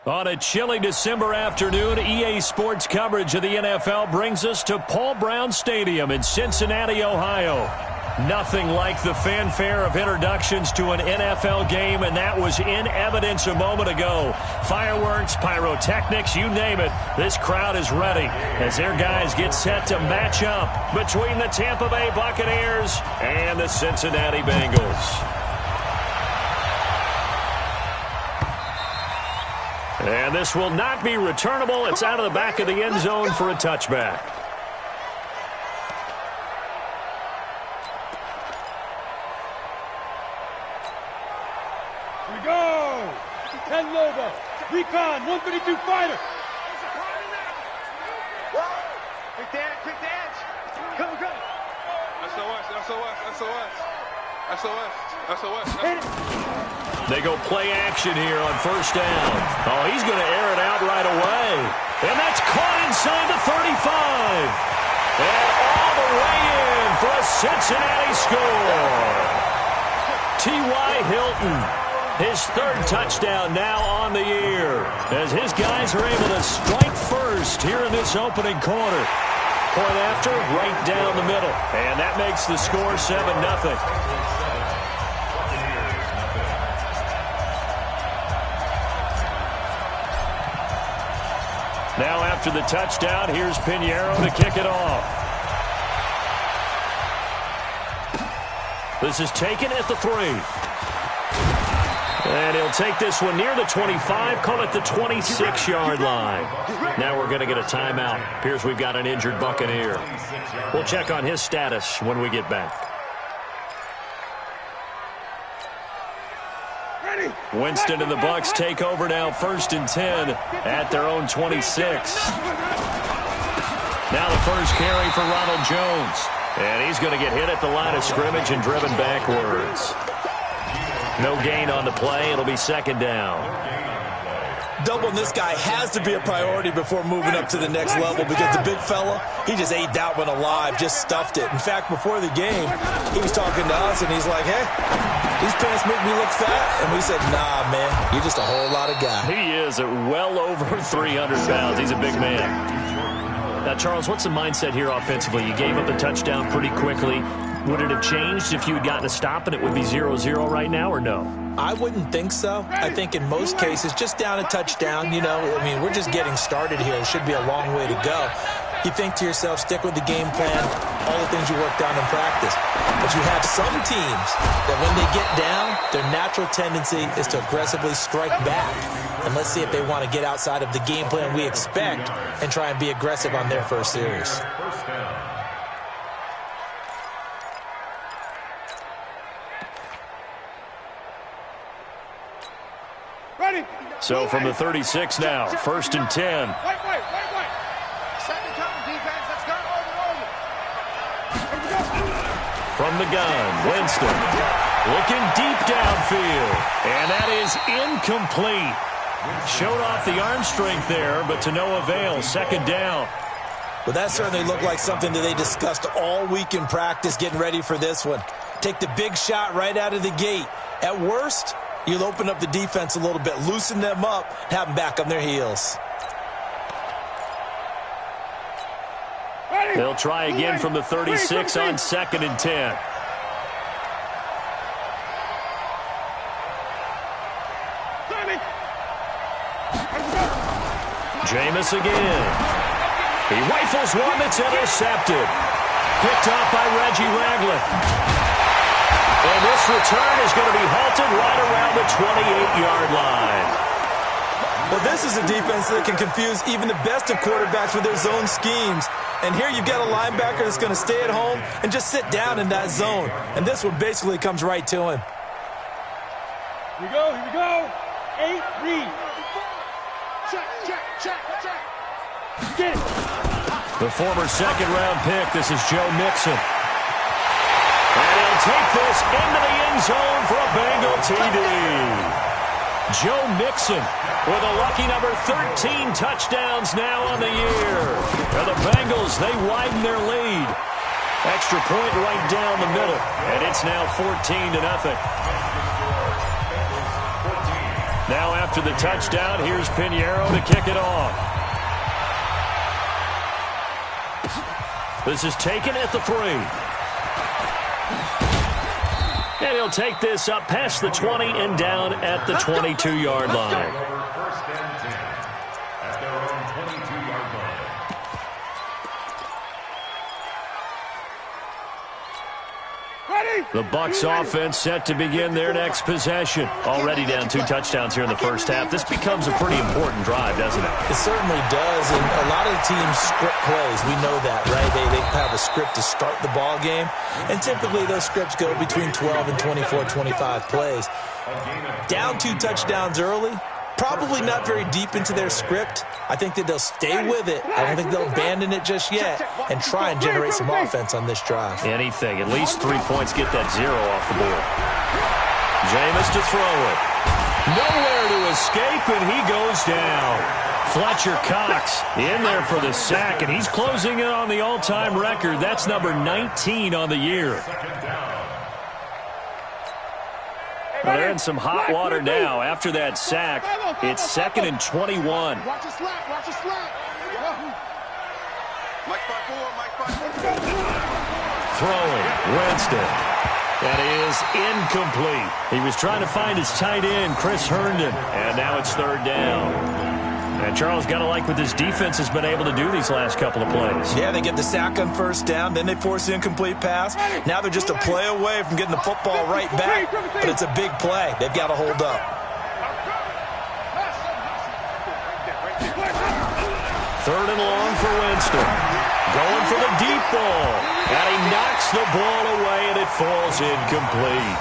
On a chilly December afternoon, EA Sports coverage of the NFL brings us to Paul Brown Stadium in Cincinnati, Ohio. Nothing like the fanfare of introductions to an NFL game, and that was in evidence a moment ago. Fireworks, pyrotechnics, you name it, this crowd is ready as their guys get set to match up between the Tampa Bay Buccaneers and the Cincinnati Bengals. And this will not be returnable. It's out of the back of the end zone for a touchback. Here we go. 10 Lobo. Recon, 132 fighter. Quick dance. Go. SOS. They go play action here on first down. Oh, he's going to air it out right away. And that's caught inside the 35. And all the way in for a Cincinnati score. T.Y. Hilton, his third touchdown now on the year, as his guys are able to strike first here in this opening quarter. Point after, right down the middle. And that makes the score 7-0. Now after the touchdown, here's Pinheiro to kick it off. This is taken at the 3. And he'll take this one near the 25, call it the 26-yard line. Now we're going to get a timeout. Appears we've got an injured Buccaneer. We'll check on his status when we get back. Winston and the Bucs take over now, 1st and 10 at their own 26. Now the first carry for Ronald Jones. And he's going to get hit at the line of scrimmage and driven backwards. No gain on the play. It'll be 2nd down. Doubling this guy has to be a priority before moving up to the next level, because the big fella, he just ate that one alive, just stuffed it. In fact, before the game, he was talking to us, and he's like, hey, these pants make me look fat. And we said, nah, man, you're just a whole lot of guy. He is at well over 300 pounds. He's a big man. Now, Charles, what's the mindset here offensively? You gave up a touchdown pretty quickly. Would it have changed if you had gotten a stop and it would be 0-0 right now, or no? I wouldn't think so. I think in most cases, just down a touchdown, we're just getting started here. It should be a long way to go. You think to yourself, stick with the game plan, all the things you worked on in practice. But you have some teams that when they get down, their natural tendency is to aggressively strike back. And let's see if they want to get outside of the game plan we expect and try and be aggressive on their first series. So from the 36 now, 1st and 10. Wait. Second time, defense. Let's go. Over. From the gun, Winston looking deep downfield. And that is incomplete. Showed off the arm strength there, but to no avail. 2nd down. Well, that certainly looked like something that they discussed all week in practice, getting ready for this one. Take the big shot right out of the gate. At worst, you'll open up the defense a little bit, loosen them up, have them back on their heels. They'll try again from the 36 on 2nd and 10. Jameis again. He rifles one that's intercepted. Picked off by Reggie Ragland. And this return is going to be halted right around the 28-yard line. Well, this is a defense that can confuse even the best of quarterbacks with their zone schemes. And here you've got a linebacker that's going to stay at home and just sit down in that zone. And this one basically comes right to him. Here we go. 8, read. Check. Get it. The former 2nd-round pick, this is Joe Mixon. And he'll take this into the end zone for a Bengal TD. Joe Mixon with a lucky number 13 touchdowns now on the year. And the Bengals, they widen their lead. Extra point right down the middle. And it's now 14-0. Now after the touchdown, here's Pinheiro to kick it off. This is taken at the 3. And he'll take this up past the 20 and down at the 22-yard line. First and 10 at their own 22-yard line. The Bucs offense set to begin their next possession. Already down 2 touchdowns here in the first half. This becomes a pretty important drive, doesn't it? It certainly does, and a lot of the teams script plays. We know that, right? They have a script to start the ball game, and typically those scripts go between 12 and 24, 25 plays. Down 2 touchdowns early, probably not very deep into their script. I think that they'll stay with it. I don't think they'll abandon it just yet and try and generate some offense on this drive. Anything. At least 3 points. Get that 0 off the board. Jameis to throw it. Nowhere to escape, and he goes down. Fletcher Cox in there for the sack, and he's closing in on the all-time record. That's number 19 on the year. Well, they're in some hot water now. After that sack, it's 2nd and 21. Watch your slap, watch your slap. Mike 5-4, Mike 5-4. Throwing, Winston. That is incomplete. He was trying to find his tight end, Chris Herndon, and now it's 3rd down. And Charles, got to like what this defense has been able to do these last couple of plays. Yeah, they get the sack on 1st down, then they force the incomplete pass. Now they're just a play away from getting the football right back, but it's a big play. They've got to hold up. 3rd and long for Winston. Going for the deep ball. And he knocks the ball away, and it falls incomplete.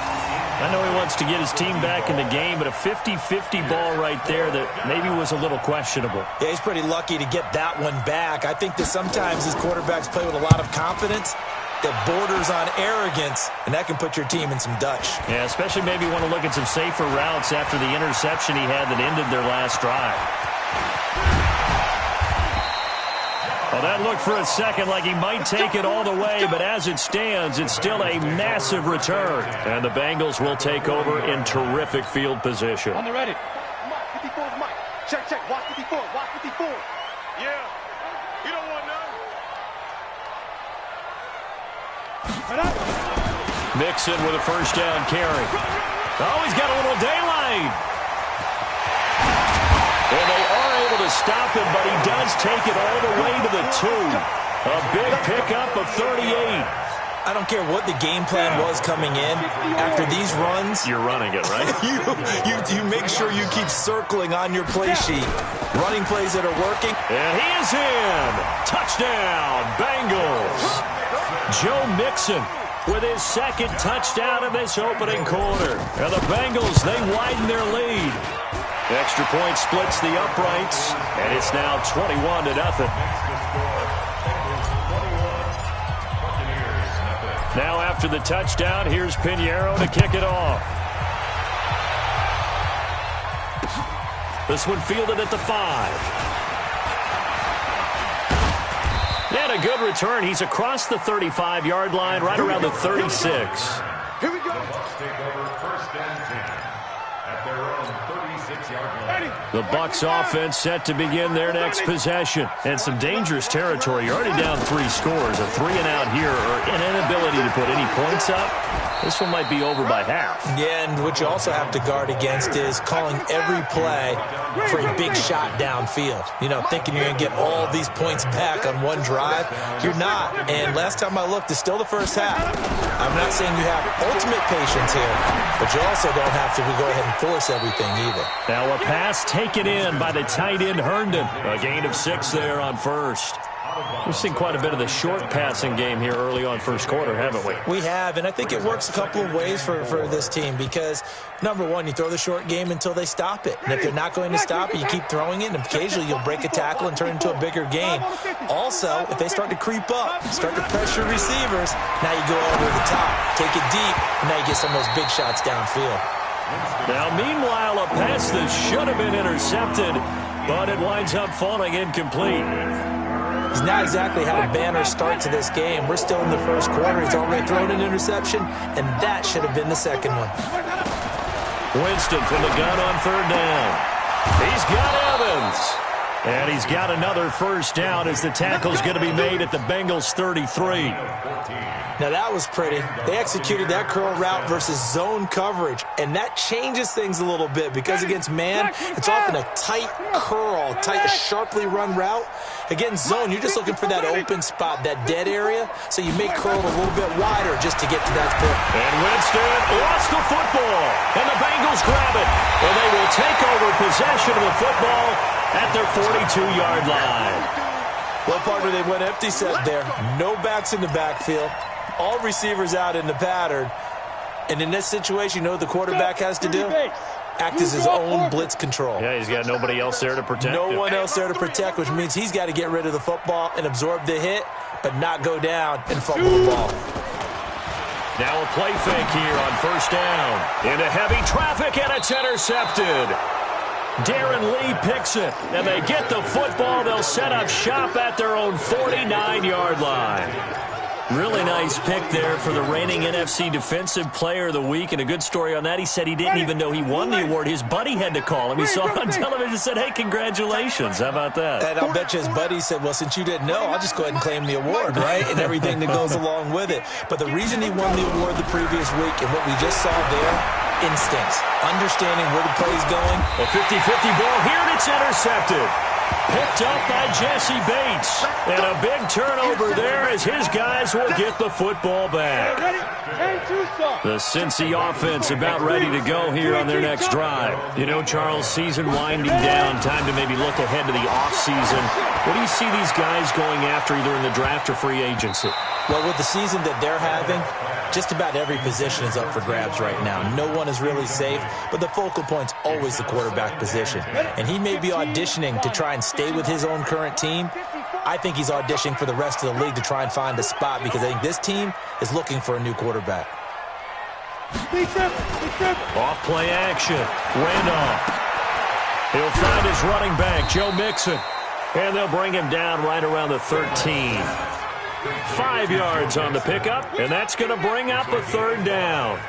I know he wants to get his team back in the game, but a 50-50 ball right there that maybe was a little questionable. Yeah, he's pretty lucky to get that one back. I think that sometimes his quarterbacks play with a lot of confidence that borders on arrogance, and that can put your team in some Dutch. Yeah, especially maybe want to look at some safer routes after the interception he had that ended their last drive. Well, that looked for a second like he might take it all the way, but as it stands, it's still a massive return. And the Bengals will take over in terrific field position. On the ready. Mike, 54 is Mike. Check, check. Watch 54. Watch 54. Yeah. You don't want none. Mixon with a 1st down carry. Oh, he's got a little daylight. And they are able to stop him, but he does take it all the way to the 2. A big pickup of 38. I don't care what the game plan was coming in. After these runs, you're running it, right? you make sure you keep circling on your play sheet. Running plays that are working. And he is in. Touchdown, Bengals. Joe Mixon with his 2nd touchdown of this opening quarter. And the Bengals, they widen their lead. Extra point splits the uprights, and it's now 21-0. Now after the touchdown, here's Pinheiro to kick it off. This one fielded at the 5. And a good return. He's across the 35-yard line, right around the 36. Here we go. Bucs take over 1st and 10 at their own 36-yard line. The Bucs offense set to begin their next possession. And some dangerous territory. You're already down 3 scores. A 3-and-out here, or an inability to put any points up. This one might be over by half. Yeah, and what you also have to guard against is calling every play for a big shot downfield. You know, thinking you're going to get all these points back on one drive. You're not. And last time I looked, it's still the first half. I'm not saying you have ultimate patience here, but you also don't have to go ahead and force everything either. Now a pass taken in by the tight end Herndon. A gain of 6 there on 1st. We've seen quite a bit of the short passing game here early on 1st quarter, haven't we? We have, and I think it works a couple of ways for this team because, number one, you throw the short game until they stop it. And if they're not going to stop it, you keep throwing it, and occasionally you'll break a tackle and turn it into a bigger game. Also, if they start to creep up, start to pressure receivers, now you go over the top, take it deep, and now you get some of those big shots downfield. Now, meanwhile, a pass that should have been intercepted, but it winds up falling incomplete. He's not exactly had a banner start to this game. We're still in the 1st quarter. He's already thrown an interception, and that should have been the 2nd one. Winston from the gun on third down. He's got Evans. And he's got another first down as the tackle's going to be made at the Bengals' 33. Now, that was pretty. They executed that curl route versus zone coverage, and that changes things a little bit because against man, it's often a tight curl, tight, sharply run route. Against zone, you're just looking for that open spot, that dead area, so you may curl it a little bit wider just to get to that point. And Winston lost the football, and the Bengals grab it, and they will take over possession of the football at their 42-yard line. Well, partner, they went empty set there. No backs in the backfield. All receivers out in the pattern. And in this situation, you know what the quarterback has to do? Act as his own blitz control. Yeah, he's got nobody else there to protect him. No one else there to protect, which means he's got to get rid of the football and absorb the hit, but not go down and fumble the ball. Now a play fake here on first down. Into heavy traffic, and it's intercepted. Darren Lee picks it, and they get the football. They'll set up shop at their own 49-yard line. Really nice pick there for the reigning NFC Defensive Player of the Week, and a good story on that. He said he didn't even know he won the award. His buddy had to call him. He saw it on television and said, hey, congratulations. How about that? And I'll bet you his buddy said, well, since you didn't know, I'll just go ahead and claim the award, right? And everything that goes along with it. But the reason he won the award the previous week and what we just saw there, instincts, understanding where the play is going. A 50-50 ball here, and it's intercepted. Picked up by Jesse Bates. And a big turnover there as his guys will get the football back. The Cincy offense about ready to go here on their next drive. You know, Charles, season winding down, time to maybe look ahead to the offseason. What do you see these guys going after either in the draft or free agency? Well, with the season that they're having, just about every position is up for grabs right now. No one is really safe, but the focal point's always the quarterback position. And he may be auditioning to try and stay with his own current team. I think he's auditioning for the rest of the league to try and find a spot because I think this team is looking for a new quarterback. Off play action. Randolph. He'll find his running back, Joe Mixon. And they'll bring him down right around the 13. 5 yards on the pickup, and that's going to bring up a third down.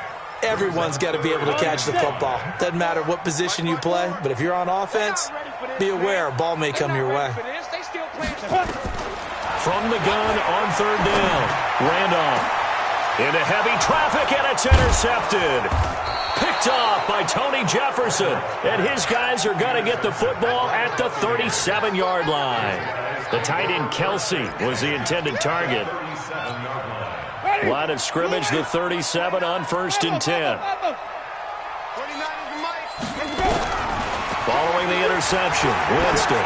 Everyone's got to be able to catch the football. Doesn't matter what position you play, but if you're on offense, be aware a ball may come your way. From the gun on third down, Randolph. Into heavy traffic, and it's intercepted. Picked off by Tony Jefferson, and his guys are going to get the football at the 37-yard line. The tight end Kelsey was the intended target. Line of scrimmage, the 37 on 1st and 10. Following the interception, Winston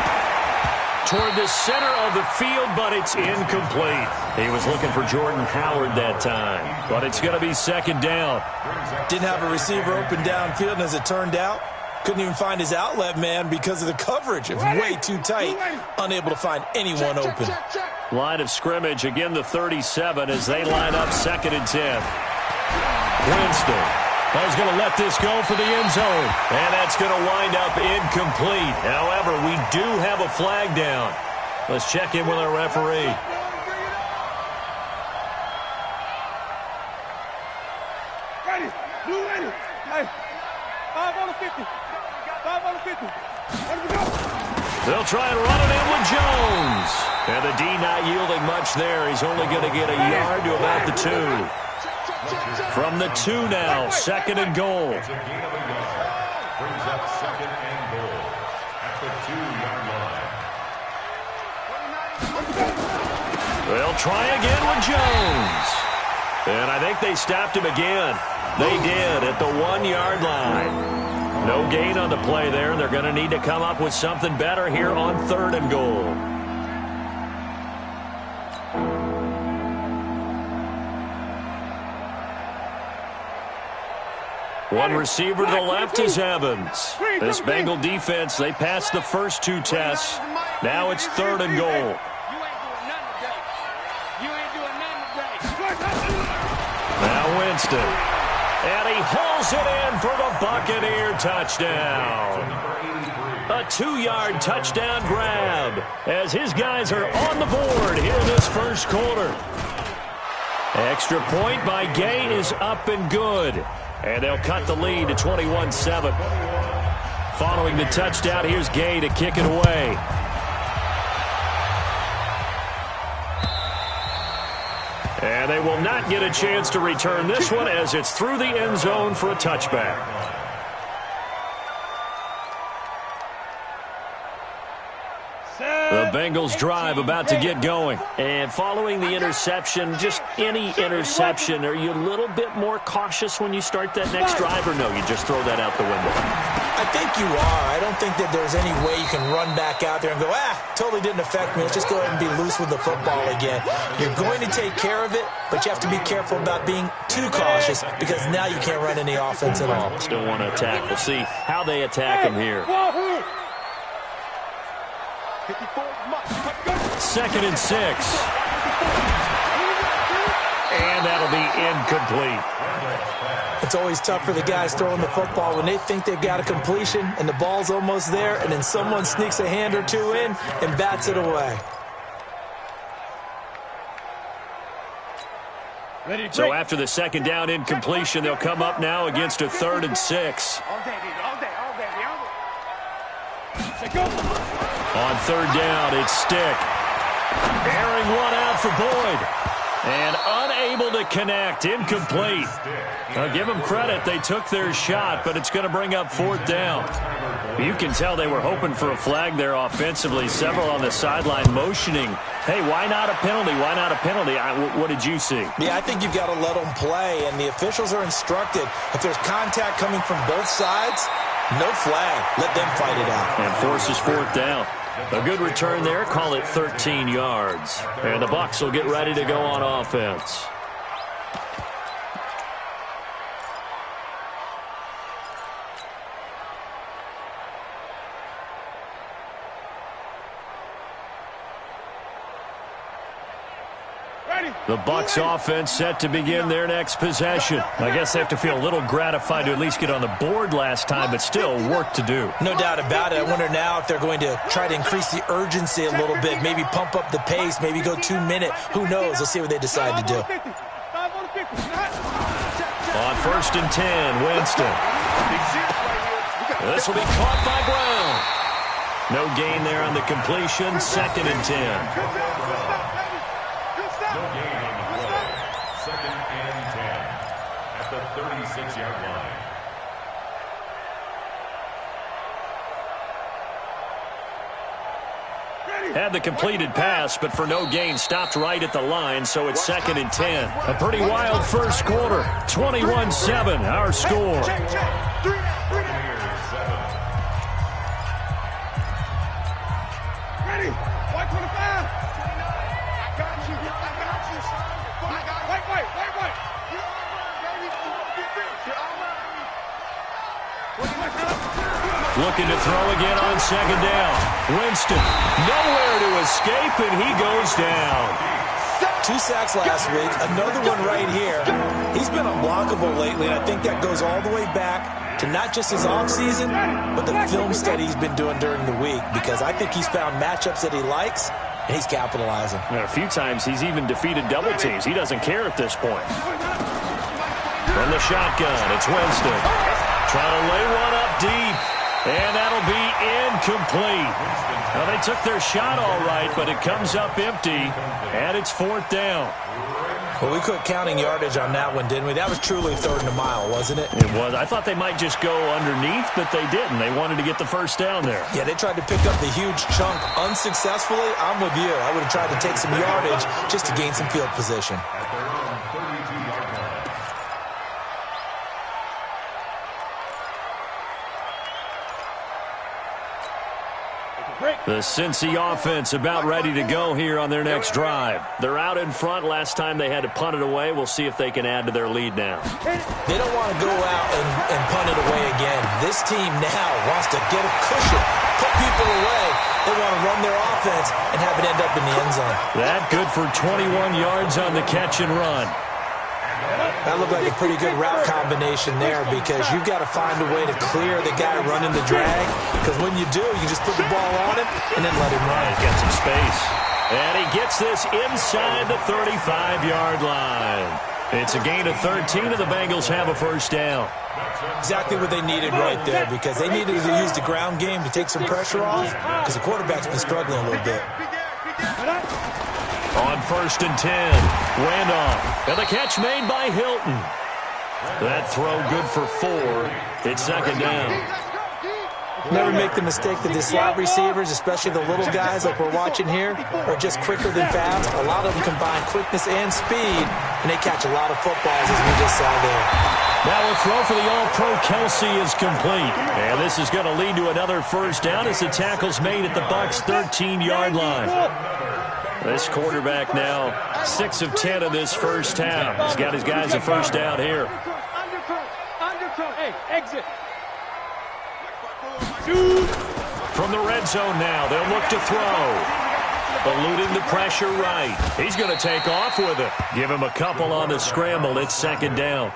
toward the center of the field, but it's incomplete. He was looking for Jordan Howard that time, but it's going to be second down. Didn't have a receiver open downfield, and as it turned out, couldn't even find his outlet man because of the coverage. It was way too tight, unable to find anyone open. Line of scrimmage, again the 37 as they line up 2nd and 10. Winston is going to let this go for the end zone, and that's going to wind up incomplete. However, we do have a flag down. Let's check in with our referee. Ready, blue ready. Hey, 5 on the 50. 5 on the 50. Ready to go. They'll try and run it in with Jones. And the D not yielding much there. He's only going to get a yard to about the 2. From the 2 now, 2nd and goal. It's a gain of a yard. Brings up 2nd and goal at the 2-yard line. They'll try again with Jones. And I think they stopped him again. They did at the 1-yard line. No gain on the play there. They're going to need to come up with something better here on 3rd and goal. One receiver to the left is Evans. This Bengal defense, they passed the first 2 tests. Now it's 3rd and goal. Now Winston. And he hauls it in for the Buccaneer touchdown. A 2-yard touchdown grab as his guys are on the board here in this first quarter. Extra point by Gay is up and good. And they'll cut the lead to 21-7. Following the touchdown, here's Gay to kick it away. And they will not get a chance to return this one as it's through the end zone for a touchback. The Bengals drive about to get going. And following the interception, just any interception, are you a little bit more cautious when you start that next drive, or no, you just throw that out the window? I think you are. I don't think that there's any way you can run back out there and go, totally didn't affect me. Let's just go ahead and be loose with the football again. You're going to take care of it, but you have to be careful about being too cautious because now you can't run any offense at all. Still want to attack. We'll see how they attack him here. 2nd and 6. And that'll be incomplete. It's always tough for the guys throwing the football when they think they've got a completion and the ball's almost there, and then someone sneaks a hand or two in and bats it away. So after the 2nd down incompletion, they'll come up now against a 3rd and 6. On 3rd down, it's Stick. Airing one out for Boyd. And unable to connect. Incomplete. I'll give them credit. They took their shot, but it's going to bring up 4th down. You can tell they were hoping for a flag there offensively. Several on the sideline motioning. Hey, why not a penalty? Why not a penalty? What did you see? Yeah, I think you've got to let them play, and the officials are instructed. If there's contact coming from both sides, no flag. Let them fight it out. And forces 4th down. A good return there. Call it 13 yards. And the Bucs will get ready to go on offense. The Bucs offense set to begin their next possession. I guess they have to feel a little gratified to at least get on the board last time, but still work to do. No doubt about it. I wonder now if they're going to try to increase the urgency a little bit, maybe pump up the pace, maybe go 2-minute. Who knows? Let's see what they decide to do. On 1st and 10, Winston. This will be caught by Brown. No gain there on the completion. 2nd and 10. No gain on the play. 2nd and 10 at the 36-yard line. Had the completed pass, but for no gain, stopped right at the line, so it's 2nd and 10. A pretty wild first quarter. 21-7, our score. Ready? 125. Looking to throw again on 2nd down. Winston, nowhere to escape, and he goes down. 2 sacks last week, another one right here. He's been unblockable lately, and I think that goes all the way back to not just his offseason, but the film study he's been doing during the week, because I think he's found matchups that he likes, and he's capitalizing. And a few times he's even defeated double teams. He doesn't care at this point. From the shotgun, it's Winston. Trying to lay one up deep. And that'll be incomplete. Now, they took their shot all right, but it comes up empty, and it's 4th down. Well, we quit counting yardage on that one, didn't we? That was truly 3rd and a mile, wasn't it? It was. I thought they might just go underneath, but they didn't. They wanted to get the 1st down there. Yeah, they tried to pick up the huge chunk unsuccessfully. I'm with you. I would have tried to take some yardage just to gain some field position. The Cincy offense about ready to go here on their next drive. They're out in front. Last time they had to punt it away. We'll see if they can add to their lead now. They don't want to go out and punt it away again. This team now wants to get a cushion, put people away. They want to run their offense and have it end up in the end zone. That good for 21 yards on the catch and run. That looked like a pretty good route combination there, because you've got to find a way to clear the guy running the drag, because when you do, you just put the ball on him and then let him run. He's got some space. And he gets this inside the 35-yard line. It's a gain of 13, and the Bengals have a first down. Exactly what they needed right there, because they needed to use the ground game to take some pressure off, because the quarterback's been struggling a little bit. On 1st and 10, Randolph, and the catch made by Hilton. That throw good for 4. It's 2nd down. Never make the mistake that the slot receivers, especially the little guys like we're watching here, are just quicker than fast. A lot of them combine quickness and speed, and they catch a lot of footballs, as we just saw there. Now a throw for the All-Pro Kelsey is complete. And this is going to lead to another first down as the tackle's made at the Bucs' 13-yard line. This quarterback now 6 of 10 in this first half. He's got his guys a first down here. Hey, exit. From the red zone now, they'll look to throw. Eluding the pressure right. He's going to take off with it. Give him a couple on the scramble. It's 2nd down.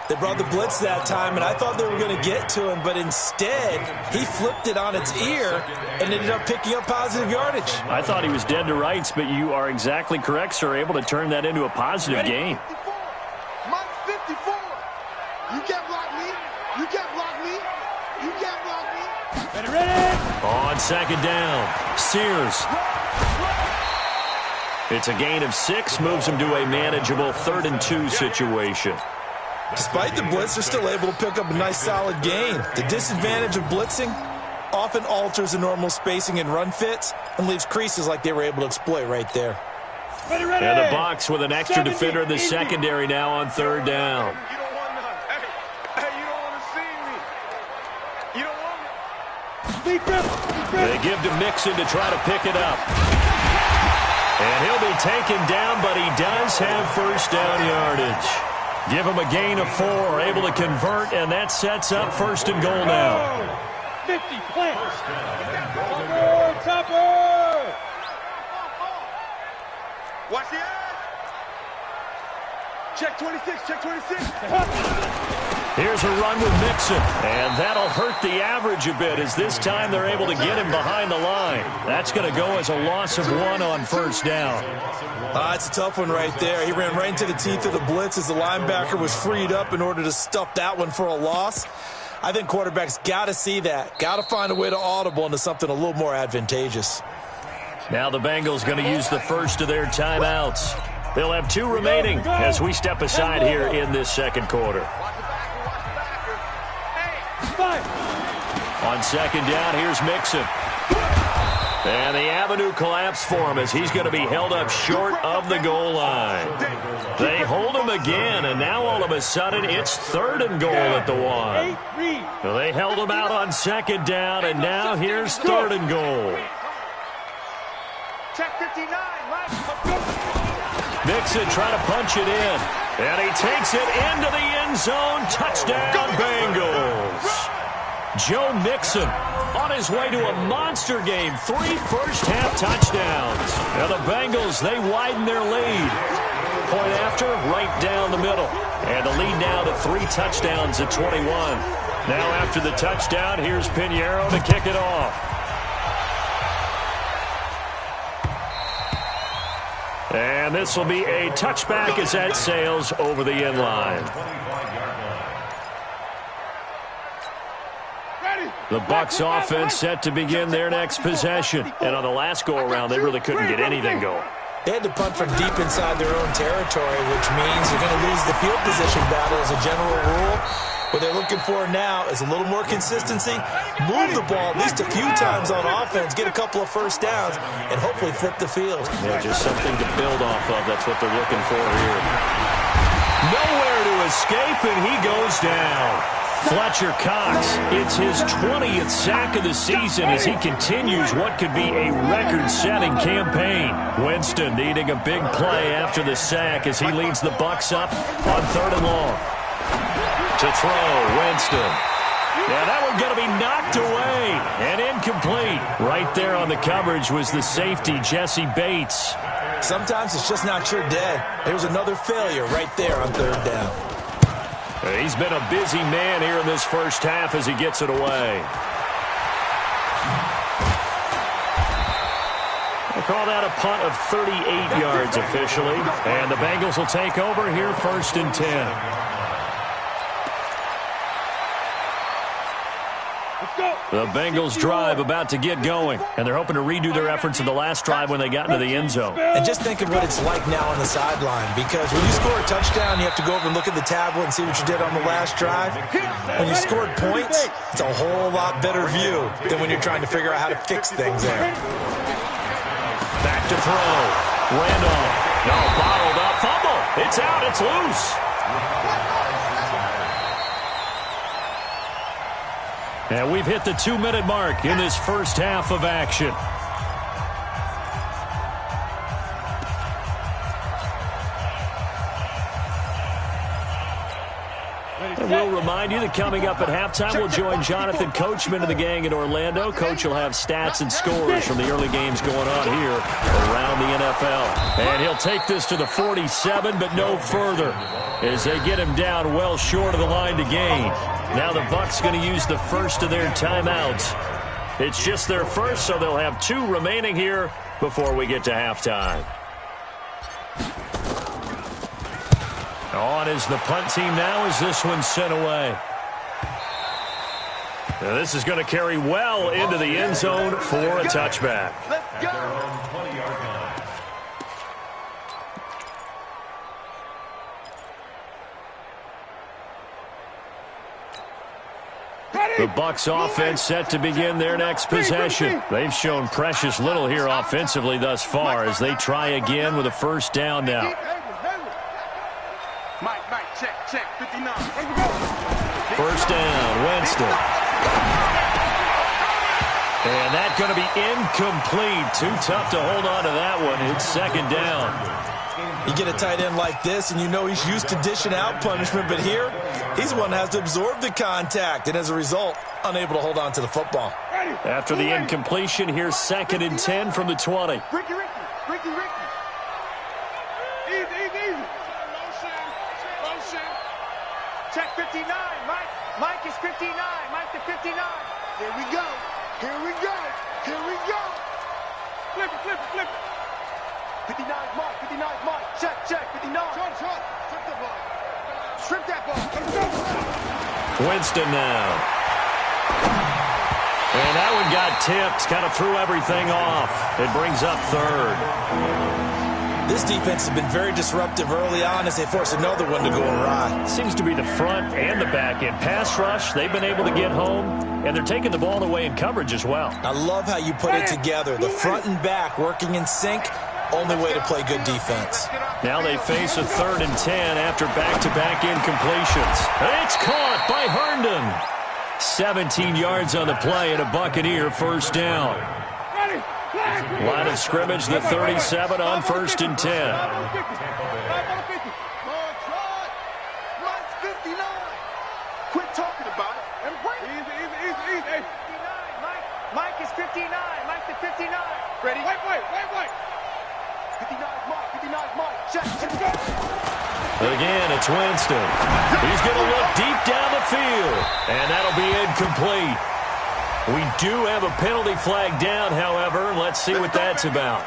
They brought the blitz that time, and I thought they were going to get to him, but instead, he flipped it on its ear and ended up picking up positive yardage. I thought he was dead to rights, but you are exactly correct, sir. Able to turn that into a positive gain. Mike 54. You can't block me. You can't block me. You can't block me. Ready. On 2nd down, Sears. It's a gain of 6, moves him to a manageable 3rd and 2 situation. Despite the blitz, they're still able to pick up a nice, solid gain. The disadvantage of blitzing often alters the normal spacing and run fits and leaves creases like they were able to exploit right there. Ready. And the Bucs with an extra defender in the secondary now on 3rd down. You don't want none. Hey, you don't want to see me. You don't want me. They give to Mixon to try to pick it up. And he'll be taken down, but he does have first down yardage. Give him a gain of 4, able to convert, and that sets up 1st and goal now. 50, plant. Topper. Watch the eye. Check 26, check 26. Here's a run with Mixon, and that'll hurt the average a bit as this time they're able to get him behind the line. That's going to go as a loss of 1 on 1st down. It's a tough one right there. He ran right into the teeth of the blitz as the linebacker was freed up in order to stuff that one for a loss. I think quarterbacks got to see that. Got to find a way to audible into something a little more advantageous. Now the Bengals going to use the first of their timeouts. They'll have 2 remaining as we step aside here in this 2nd quarter. On 2nd down, here's Mixon. And the avenue collapsed for him as he's going to be held up short of the goal line. They hold him again, and now all of a sudden it's 3rd and goal at the 1. So they held him out on 2nd down, and now here's 3rd and goal. Check 59, Mixon trying to punch it in, and he takes it into the end zone. Touchdown, Bengals. Joe Mixon on his way to a monster game. 3 first-half touchdowns. Now the Bengals, they widen their lead. Point after, right down the middle. And the lead now to 3 touchdowns at 21. Now after the touchdown, here's Pinheiro to kick it off. And this will be a touchback as that sails over the end line. The Bucs offense set to begin their next possession. And on the last go-around, they really couldn't get anything going. They had to punt from deep inside their own territory, which means they're going to lose the field position battle as a general rule. What they're looking for now is a little more consistency, move the ball at least a few times on offense, get a couple of first downs, and hopefully flip the field. Yeah, just something to build off of. That's what they're looking for here. Nowhere to escape, and he goes down. Fletcher Cox, it's his 20th sack of the season as he continues what could be a record-setting campaign. Winston needing a big play after the sack as he leads the Bucs up on 3rd and long. To throw, Winston. Yeah, that one going to be knocked away and incomplete. Right there on the coverage was the safety, Jesse Bates. Sometimes it's just not your day. There's another failure right there on 3rd down. He's been a busy man here in this first half as he gets it away. call that a punt of 38 yards officially. And the Bengals will take over here 1st and 10. The Bengals drive about to get going, and they're hoping to redo their efforts in the last drive when they got into the end zone. And just think of what it's like now on the sideline, because when you score a touchdown, you have to go over and look at the tablet and see what you did on the last drive. When you scored points, it's a whole lot better view than when you're trying to figure out how to fix things there. Back to throw. Randolph. No, bottled up. Fumble. It's out. It's loose. And we've hit the 2-minute mark in this first half of action. And we'll remind you that coming up at halftime, we'll join Jonathan Coachman and the gang in Orlando. Coach will have stats and scores from the early games going on here around the NFL. And he'll take this to the 47, but no further, as they get him down well short of the line to gain. Now the Bucs going to use the first of their timeouts. It's just their first, so they'll have 2 remaining here before we get to halftime. On is the punt team now as this one's sent away. Now this is going to carry well into the end zone for a touchback. Let's go. The Bucs offense set to begin their next possession. They've shown precious little here offensively thus far as they try again with a first down now. Mike, check, 59. First down, Winston. And that's going to be incomplete. Too tough to hold on to that one. It's 2nd down. You get a tight end like this, and you know he's used to dishing out punishment, but here, he's the one that has to absorb the contact, and as a result, unable to hold on to the football. After the incompletion, here's 2nd and 10 from the 20. Ricky. Easy. Motion. Check 59. Mike is 59. Mike to 59. Here we go. Flip it. 59 Mike. Check. 59. Short. Strip that ball. Winston now. And that one got tipped. Kind of threw everything off. It brings up 3rd. This defense has been very disruptive early on as they force another one to go awry. Seems to be the front and the back end. Pass rush, they've been able to get home, and they're taking the ball away in coverage as well. I love how you put it together. The front and back working in sync. Only way to play good defense. Now they face a 3rd and 10 after back-to-back incompletions. It's caught by Herndon. 17 yards on the play and a Buccaneer first down. Line of scrimmage, the 37 on 1st and 10. Mike's 59. Quit talking about it and break. Easy. Mike is 59. Mike to 59. Ready? Wait. 59 Mike. Check. Again, it's Winston. He's going to look deep down the field, and that'll be incomplete. We do have a penalty flag down, however. Let's see what that's about.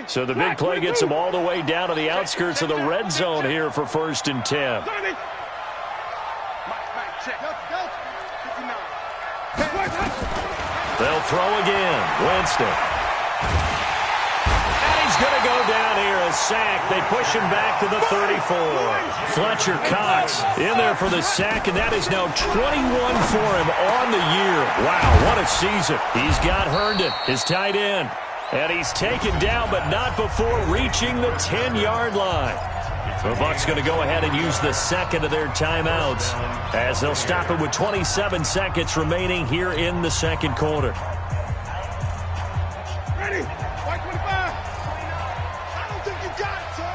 So the big play gets them all the way down to the outskirts of the red zone here for 1st and 10. They'll throw again. Winston. And he's going to go down here, a sack. They push him back to the 34. Fletcher Cox in there for the sack, and that is now 21 for him on the year. Wow, what a season. He's got Herndon, his tight end. And he's taken down, but not before reaching the 10-yard line. The Bucs going to go ahead and use the second of their timeouts as they'll stop it with 27 seconds remaining here in the second quarter. Ready? White 25. I don't think you got it, sir.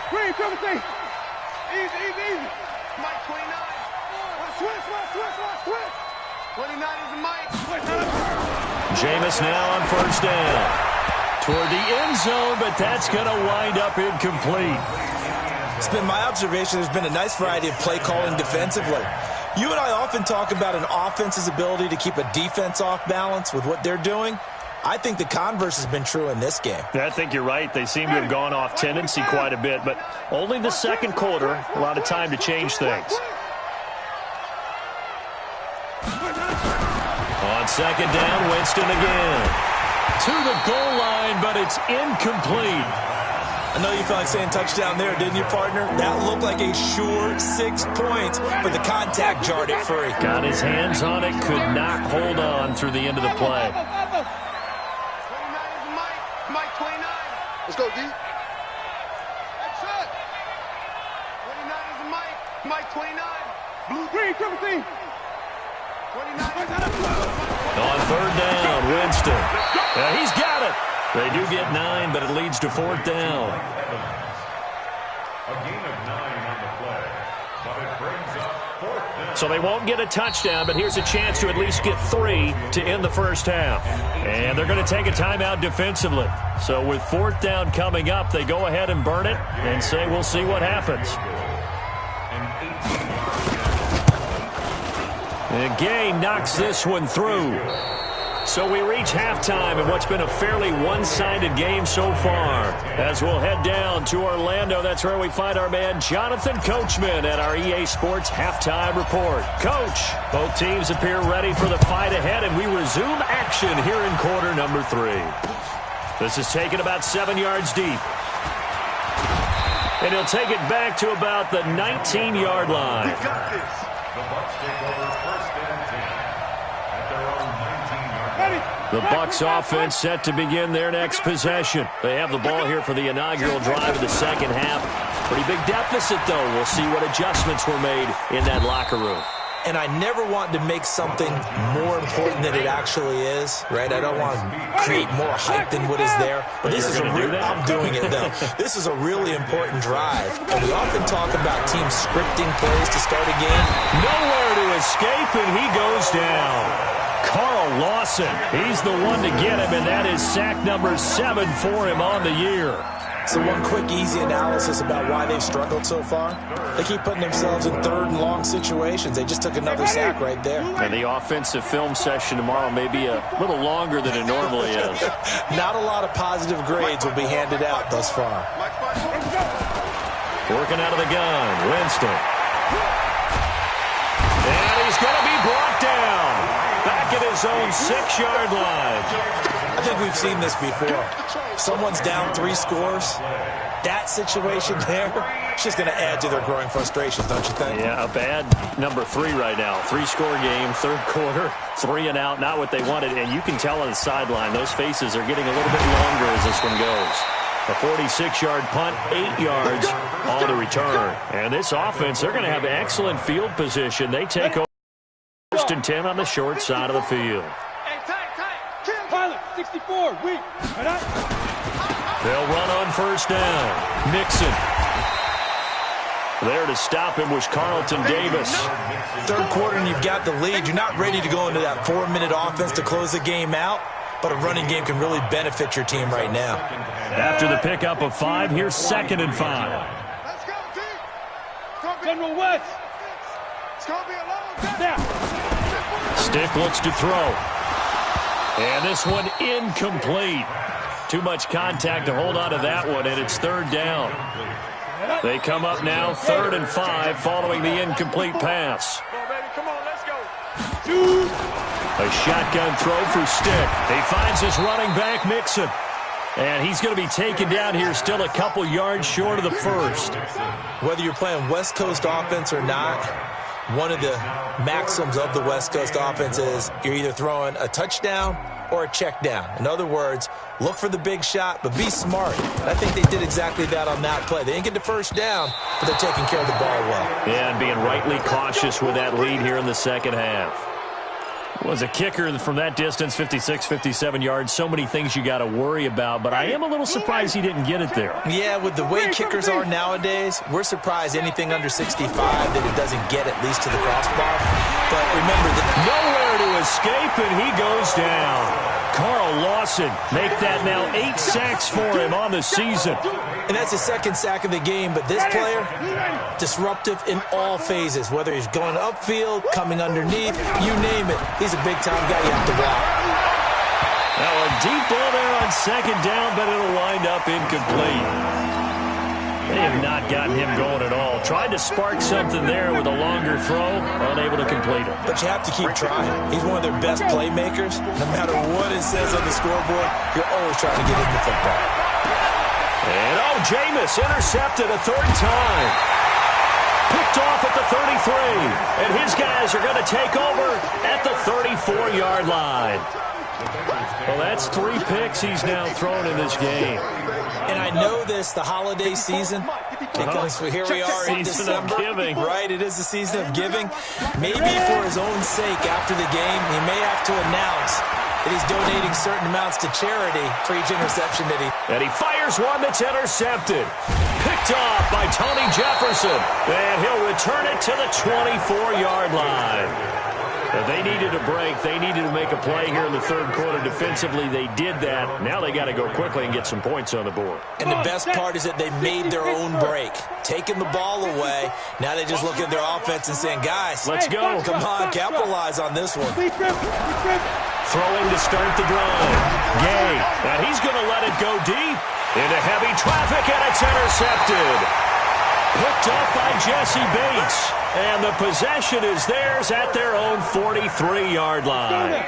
Green, triple T. Easy. Mike 29. Switch. 29 is the Mike. Jameis now on first down. Toward the end zone, but that's going to wind up incomplete. It's been my observation there's been a nice variety of play calling defensively. You and I often talk about an offense's ability to keep a defense off balance with what they're doing. I think the converse has been true in this game. I think you're right. They seem to have gone off tendency quite a bit, but only the second quarter, a lot of time to change things. On second down, Winston again. To the goal line, but it's incomplete. I know you felt like saying touchdown there, didn't you, partner? That looked like a sure 6 points, but the contact jarred it free. Got his hands on it, could not hold on through the end of the play. 29 is the Mike. Mike 29. Let's go, D. That's it. 29 is the Mike. Mike 29. Blue, green, triple T. 29. On third down, Winston. He's got it. They do get 9, but it leads to fourth down. A gain of 9 on the play, but it brings up fourth down. So they won't get a touchdown, but here's a chance to at least get 3 to end the first half. And they're going to take a timeout defensively. So with fourth down coming up, they go ahead and burn it and say we'll see what happens. And Gay knocks this one through. So we reach halftime in what's been a fairly one-sided game so far. As we'll head down to Orlando, that's where we find our man Jonathan Coachman at our EA Sports Halftime Report. Coach, both teams appear ready for the fight ahead, and we resume action here in quarter number 3. This is taken about 7 yards deep. And he'll take it back to about the 19-yard line. We got this. The Bucs take over first and 10 at their own 19-yard line. The Bucs offense set to begin their next possession. They have the ball here for the inaugural drive of the second half. Pretty big deficit, though. We'll see what adjustments were made in that locker room. And I never want to make something more important than it actually is, right? I don't want to create more hype than what is there. But this is I'm doing it, though. This is a really important drive. And we often talk about teams scripting plays to start a game. Nowhere to escape, and he goes down. Carl Lawson, he's the one to get him, and that is sack number 7 for him on the year. So one quick, easy analysis about why they've struggled so far. They keep putting themselves in third and long situations. They just took another sack right there. And the offensive film session tomorrow may be a little longer than it normally is. Not a lot of positive grades will be handed out thus far. Working out of the gun, Winston. And he's going to be brought down. Back at his own 6-yard line. I think we've seen this before. Someone's down 3 scores. That situation there, it's just going to add to their growing frustrations, don't you think? Yeah, a bad number 3 right now. 3-score game, third quarter, 3 and out, not what they wanted. And you can tell on the sideline, those faces are getting a little bit longer as this one goes. A 46-yard punt, 8 yards on the return. And this offense, they're going to have excellent field position. They take over first and 10 on the short side of the field. Pilot, 64, weak. They'll run on first down. Nixon. There to stop him was Carlton Davis. Third quarter and you've got the lead. You're not ready to go into that 4-minute offense to close the game out, but a running game can really benefit your team right now. After the pickup of 5, here's 2nd and 5. Let's go, D. General West. It's going to be a long day. Stick looks to throw. And this one incomplete. Too much contact to hold on to that one, and it's 3rd down. They come up now 3rd and 5 following the incomplete pass. Come on, baby. Come on, let's go. A shotgun throw for Stick. He finds his running back, Mixon. And he's going to be taken down here still a couple yards short of the first. Whether you're playing West Coast offense or not, one of the maxims of the West Coast offense is you're either throwing a touchdown or a check down. In other words, look for the big shot, but be smart. And I think they did exactly that on that play. They didn't get the first down, but they're taking care of the ball well. Yeah, and being rightly cautious with that lead here in the second half. Was a kicker from that distance, 56, 57 yards. So many things you got to worry about, but I am a little surprised he didn't get it there. Yeah, with the way kickers are nowadays, we're surprised anything under 65 that it doesn't get at least to the crossbar. But remember that nowhere to escape, and he goes down. Carl Lawson make that now 8 sacks for him on the season. And that's his second sack of the game, but this player, disruptive in all phases, whether he's going upfield, coming underneath, you name it. He's a big-time guy you have to block. Now a deep ball there on second down, but it'll wind up incomplete. They have not gotten him going at all. Tried to spark something there with a longer throw, unable to complete it. But you have to keep trying. He's one of their best playmakers. No matter what it says on the scoreboard, you're always trying to get him the football. And Jameis intercepted a third time. Picked off at the 33. And his guys are going to take over at the 34-yard line. Well, that's 3 picks he's now thrown in this game. And I know this, the holiday season, because here we are in December. Giving. Right, it is the season of giving. Maybe for his own sake after the game, he may have to announce that he's donating certain amounts to charity for each interception that he... And he fires one that's intercepted. Picked off by Tony Jefferson. And he'll return it to the 24-yard line. They needed a break. They needed to make a play here in the third quarter defensively. They did that. Now they got to go quickly and get some points on the board. And the best part is that they made their own break. Taking the ball away. Now they just look at their offense and saying, guys, let's go. Come on, capitalize on this one. Throwing to start the drive. Gay. And he's going to let it go deep into heavy traffic, and it's intercepted. Picked up by Jesse Bates. And the possession is theirs at their own 43-yard line.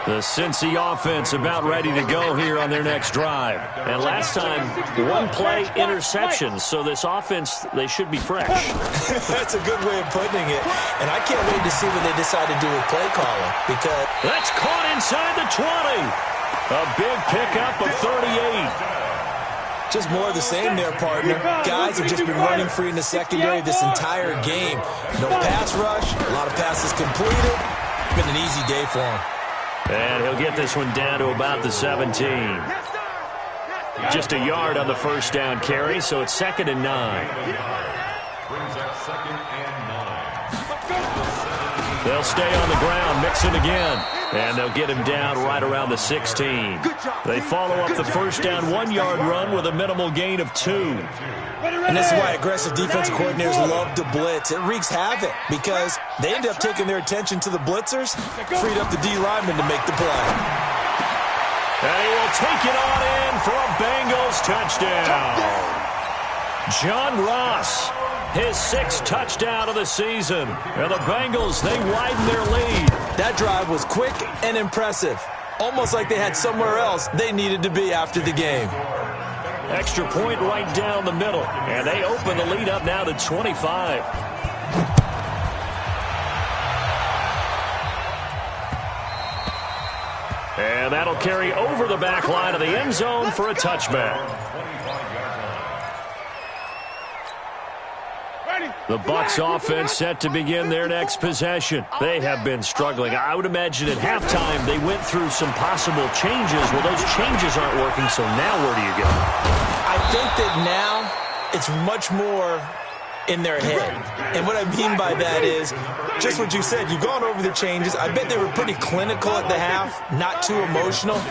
The Cincy offense about ready to go here on their next drive. And last time, 1-play interception. So this offense, they should be fresh. That's a good way of putting it. And I can't wait to see what they decide to do with play calling. Because that's caught inside the 20. A big pickup of 38. Just more of the same there, partner. Guys have just been running free in the secondary this entire game. No pass rush, a lot of passes completed. Been an easy day for him. And he'll get this one down to about the 17. Just a yard on the first down carry, so it's 2nd and 9. Brings up 2nd and 9. They'll stay on the ground, Mixon again. And they'll get him down right around the 16. They follow up the first down 1-yard run with a minimal gain of 2. And this is why aggressive defensive coordinators love to blitz. It wreaks havoc because they end up taking their attention to the blitzers, freed up the D lineman to make the play. And he will take it on in for a Bengals touchdown. John Ross, his 6th touchdown of the season. And the Bengals, they widen their lead. That drive was quick and impressive. Almost like they had somewhere else they needed to be after the game. Extra point right down the middle. And they open the lead up now to 25. And that'll carry over the back line of the end zone for a touchback. The Bucs offense set to begin their next possession. They have been struggling. I would imagine at halftime they went through some possible changes. Well, those changes aren't working, so now where do you go? I think that now it's much more in their head. And what I mean by that is just what you said. You've gone over the changes. I bet they were pretty clinical at the half, not too emotional.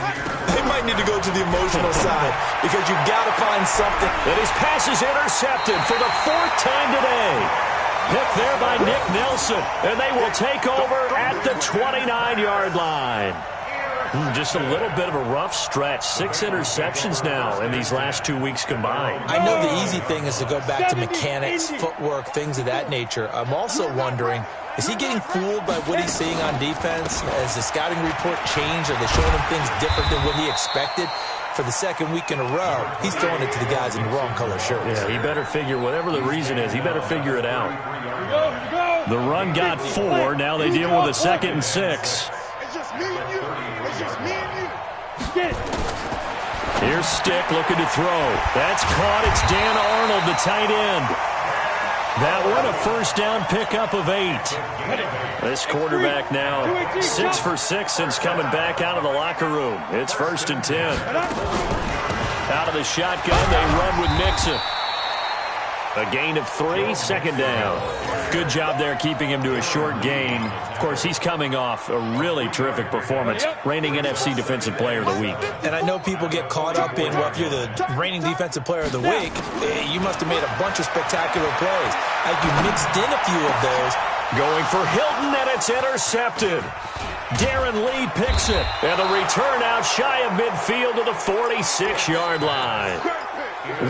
They might need to go to the emotional side because you've got to find something. And his pass is intercepted for the 4th time today. Picked there by Nick Nelson. And they will take over at the 29-yard line. Just a little bit of a rough stretch. 6 interceptions now in these last 2 weeks combined. I know the easy thing is to go back to mechanics, footwork, things of that nature. I'm also wondering Is he getting fooled by what he's seeing on defense? Has the scouting report changed? Are they showing him things different than what he expected? For the second week in a row, he's throwing it to the guys in the wrong color shirts. Yeah, he better figure, whatever the reason is, he better figure it out. The run got 4. Now they deal with a 2nd and 6. It's just me and you. It's just me and you. Get. Here's Stick looking to throw. That's caught. It's Dan Arnold, the tight end. That one a first down pickup of 8. This quarterback now 6 for 6 since coming back out of the locker room. It's 1st and 10. Out of the shotgun, they run with Mixon. A gain of 3, 2nd down. Good job there keeping him to a short gain. Of course, he's coming off a really terrific performance, reigning NFC Defensive Player of the Week. And I know people get caught up in, well, if you're the reigning Defensive Player of the Week, you must have made a bunch of spectacular plays. I think you mixed in a few of those. Going for Hilton, and it's intercepted. Darren Lee picks it, and the return out shy of midfield to the 46-yard line.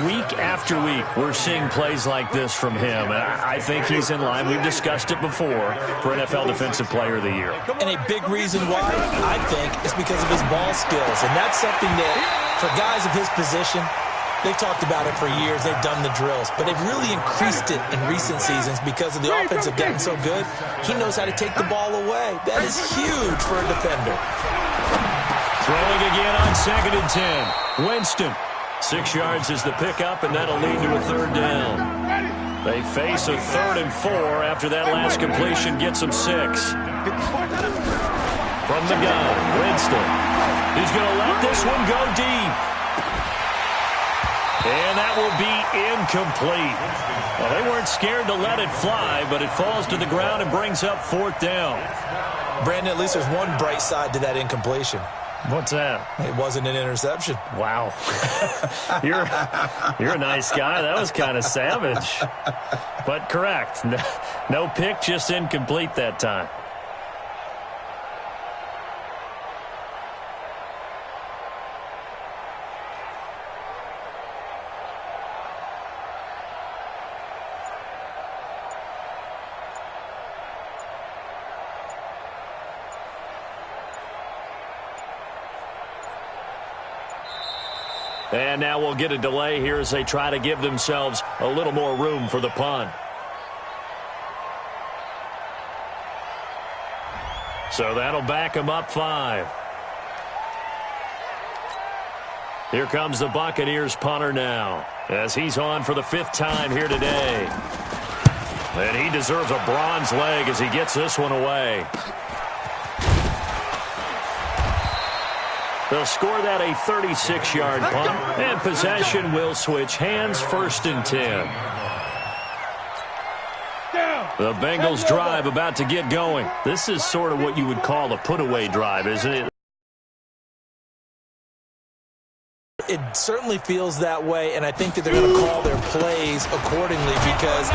Week after week, we're seeing plays like this from him, and I think he's in line. We've discussed it before for NFL Defensive Player of the Year. And a big reason why, I think, is because of his ball skills. And that's something that, for guys of his position, they've talked about it for years. They've done the drills. But they've really increased it in recent seasons because of the offensive getting so good. He knows how to take the ball away. That is huge for a defender. Throwing again on 2nd and 10. Winston. 6 yards is the pickup, and that'll lead to a 3rd down. They face a 3rd and 4 after that last completion gets them 6. From the gun, Winston. He's going to let this one go deep. And that will be incomplete. Well, they weren't scared to let it fly, but it falls to the ground and brings up 4th down. Brandon, at least there's one bright side to that incompletion. What's that? It wasn't an interception. Wow. You're a nice guy. That was kind of savage. But correct. No pick, just incomplete that time. And now we'll get a delay here as they try to give themselves a little more room for the punt. So that'll back them up 5. Here comes the Buccaneers punter now, as he's on for the 5th time here today. And he deserves a bronze leg as he gets this one away. They'll score that a 36-yard punt, and possession will switch hands, 1st and 10. The Bengals drive about to get going. This is sort of what you would call a put-away drive, isn't it? It certainly feels that way, and I think that they're going to call their plays accordingly because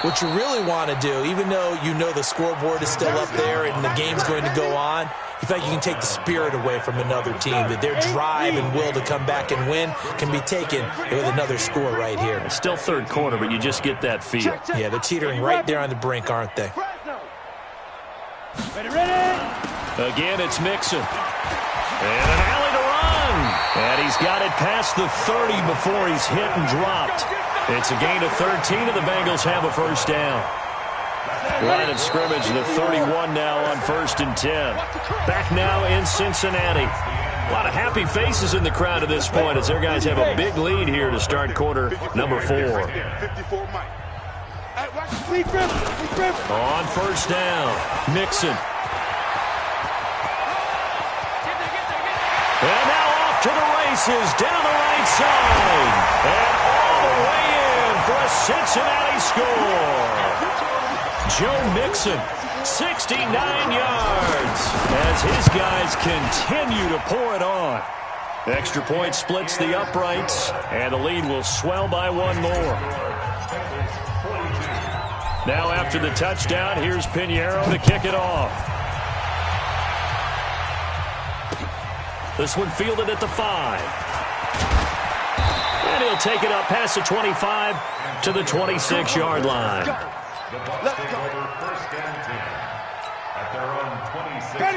what you really want to do, even though you know the scoreboard is still up there and the game's going to go on, in fact, you can take the spirit away from another team, that their drive and will to come back and win can be taken with another score right here. It's still 3rd quarter, but you just get that feel. Yeah, they're teetering right there on the brink, aren't they? Ready. Again, it's Mixon. And an alley to run. And he's got it past the 30 before he's hit and dropped. It's a gain of 13, and the Bengals have a 1st down. Line of scrimmage, the 31 now on 1st and 10. Back now in Cincinnati. A lot of happy faces in the crowd at this point as their guys have a big lead here to start quarter number 4. On 1st down, Mixon. And now off to the races, down the right side. And all the way in for a Cincinnati score. Joe Mixon, 69 yards, as his guys continue to pour it on. Extra point splits the uprights, and the lead will swell by 1 more. Now after the touchdown, here's Pinheiro to kick it off. This one fielded at the 5. And he'll take it up past the 25 to the 26-yard line. Let's go.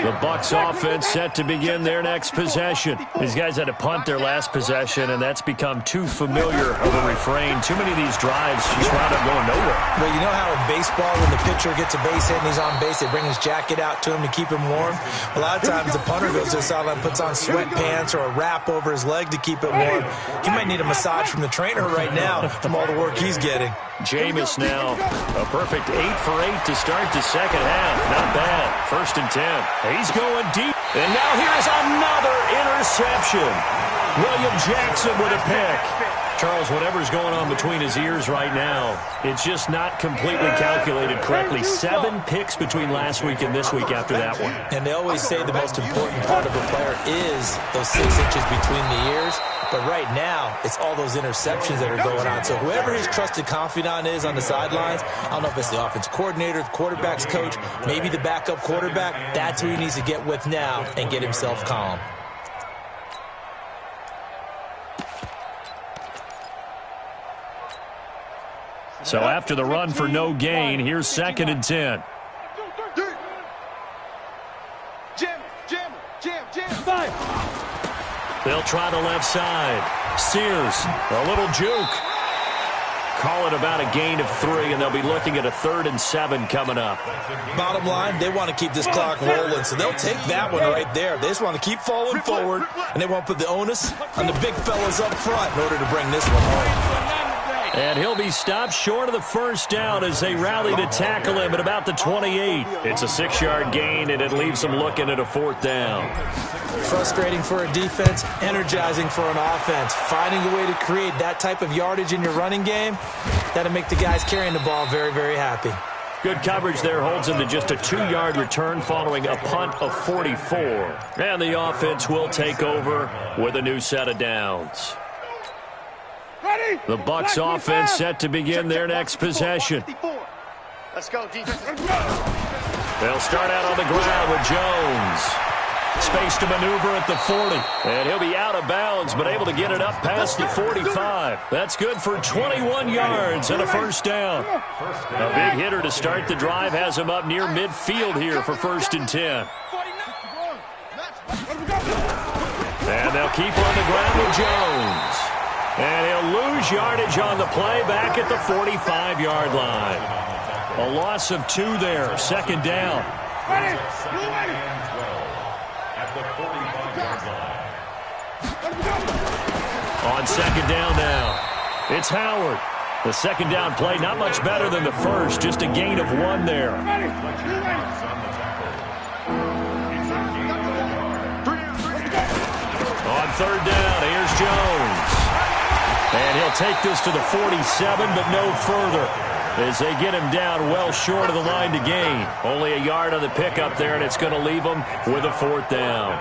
The Bucs offense set to begin their next possession. These guys had to punt their last possession, and that's become too familiar of a refrain. Too many of these drives just wound up going nowhere. Well, you know how in baseball, when the pitcher gets a base hit and he's on base, they bring his jacket out to him to keep him warm? A lot of times the punter goes to the sideline, puts on sweatpants or a wrap over his leg to keep it warm. He might need a massage from the trainer right now from all the work he's getting. Jameis now, a perfect 8 for 8 to start the second half. Not bad. 1st and 10. He's going deep. And now here's another interception. William Jackson with a pick. Charles, whatever's going on between his ears right now, it's just not completely calculated correctly. 7 picks between last week and this week after that one. And they always say the most important part of a player is those 6 inches between the ears. But right now, it's all those interceptions that are going on. So whoever his trusted confidant is on the sidelines, I don't know if it's the offense coordinator, the quarterback's coach, maybe the backup quarterback, that's who he needs to get with now and get himself calm. So after the run for no gain, here's 2nd and 10. Jam. They'll try the left side. Sears, a little juke. Call it about a gain of 3, and they'll be looking at a 3rd and 7 coming up. Bottom line, they want to keep this clock rolling, so they'll take that one right there. They just want to keep falling forward, and they want to put the onus on the big fellas up front in order to bring this one home. And he'll be stopped short of the 1st down as they rally to tackle him at about the 28. It's a 6-yard gain, and it leaves them looking at a 4th down. Frustrating for a defense, energizing for an offense. Finding a way to create that type of yardage in your running game, that'll make the guys carrying the ball very, very happy. Good coverage there holds him to just a 2-yard return following a punt of 44. And the offense will take over with a new set of downs. The Bucs offense set to begin their next possession. Let's go, defense. They'll start out on the ground with Jones. Space to maneuver at the 40. And he'll be out of bounds, but able to get it up past the 45. That's good for 21 yards and a 1st down. A big hitter to start the drive has him up near midfield here for 1st and 10. And they'll keep on the ground with Jones. And he'll lose yardage on the play back at the 45-yard line. A loss of 2 there. 2nd down. At the 45-yard line. On 2nd down now. It's Howard. The 2nd down play not much better than the first. Just a gain of 1 there. On 3rd down, here's Jones. And he'll take this to the 47, but no further, as they get him down well short of the line to gain. Only a yard on the pickup there, and it's going to leave him with a 4th down.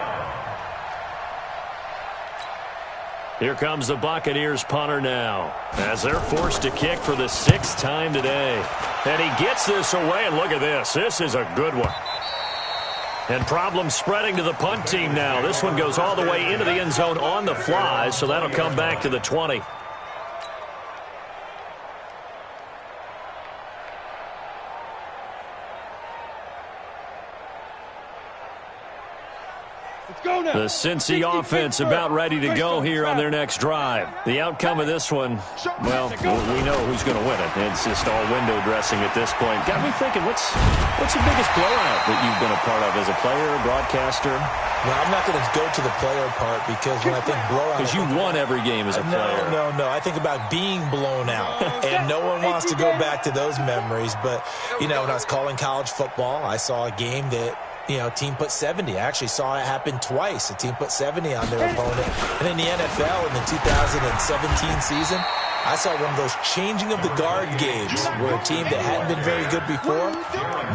Here comes the Buccaneers punter now, as they're forced to kick for the 6th time today. And he gets this away, and look at this. This is a good one. And problems spreading to the punt team now. This one goes all the way into the end zone on the fly, so that'll come back to the 20. The Cincy offense about ready to go here on their next drive. The outcome of this one, well, we know who's going to win it. It's just all window dressing at this point. Got me thinking, what's the biggest blowout that you've been a part of as a player, broadcaster? Well, I'm not going to go to the player part because when I think blowout... Because you won every game as a player. No. I think about being blown out. And no one wants to go back to those memories. But, you know, when I was calling college football, I saw a game that... team put 70. I actually saw it happen twice. A team put 70 on their opponent. And in the NFL in the 2017 season, I saw one of those changing of the guard games where a team that hadn't been very good before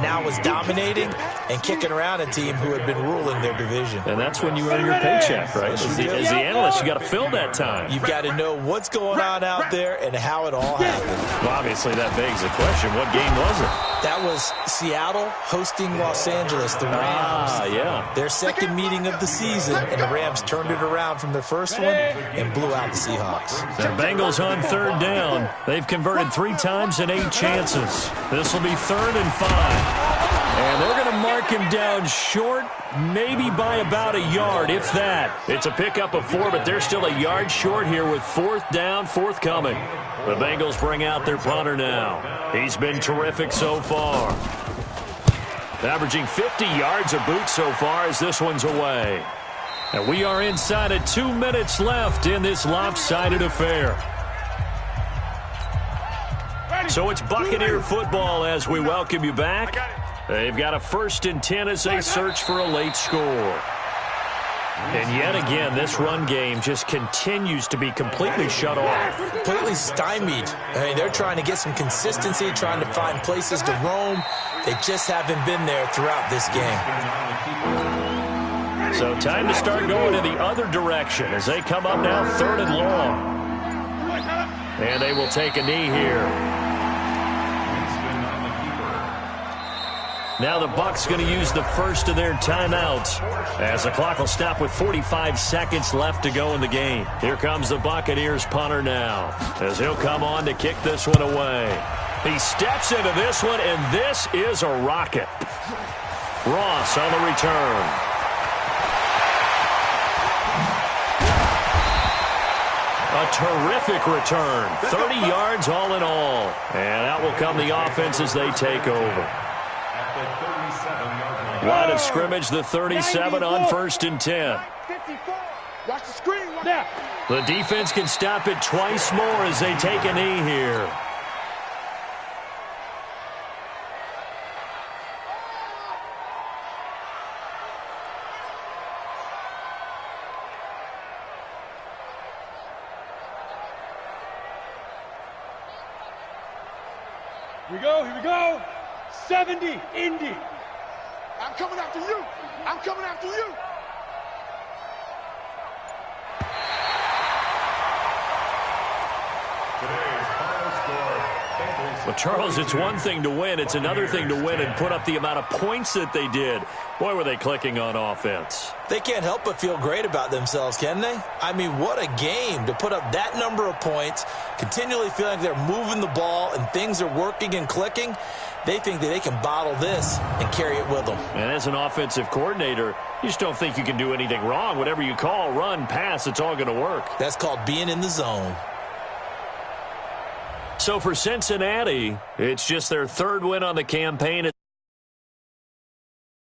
now was dominating and kicking around a team who had been ruling their division. And that's when you earn your paycheck, right? As the analyst, you got to fill that time. You've got to know what's going on out there and how it all happened. Well, obviously, that begs the question, what game was it? That was Seattle hosting Los Angeles, the Rams. Yeah. Their second meeting of the season, and the Rams turned it around from their first one and blew out the Seahawks. The Bengals on 3rd down. They've converted 3 times in 8 chances. This will be 3rd and 5. And they're going to mark him down short, maybe by about a yard, if that. It's a pickup of 4, but they're still a yard short here with 4th down, forthcoming. The Bengals bring out their punter now. He's been terrific so far. Averaging 50 yards a boot so far as this one's away. And we are inside of 2 minutes left in this lopsided affair. So it's Buccaneer football as we welcome you back. They've got a 1st and 10 as they search for a late score. And yet again, this run game just continues to be completely shut off. Completely stymied. I mean, they're trying to get some consistency, trying to find places to roam. They just haven't been there throughout this game. So time to start going in the other direction as they come up now 3rd and long. And they will take a knee here. Now the Bucs going to use the first of their timeouts as the clock will stop with 45 seconds left to go in the game. Here comes the Buccaneers punter now as he'll come on to kick this one away. He steps into this one, and this is a rocket. Ross on the return. A terrific return. 30 yards all in all. And out will come the offense as they take over. Line of scrimmage, the 37 on 1st and 10. Watch the screen now. The defense can stop it twice more as they take a knee here. Here we go. 70, Indy. I'm coming after you. I'm coming after you. Well, Charles, it's one thing to win. It's another thing to win and put up the amount of points that they did. Boy, were they clicking on offense. They can't help but feel great about themselves, can they? I mean, what a game to put up that number of points, continually feeling like they're moving the ball and things are working and clicking. They think that they can bottle this and carry it with them. And as an offensive coordinator, you just don't think you can do anything wrong. Whatever you call, run, pass, it's all going to work. That's called being in the zone. So for Cincinnati, it's just their 3rd win on the campaign.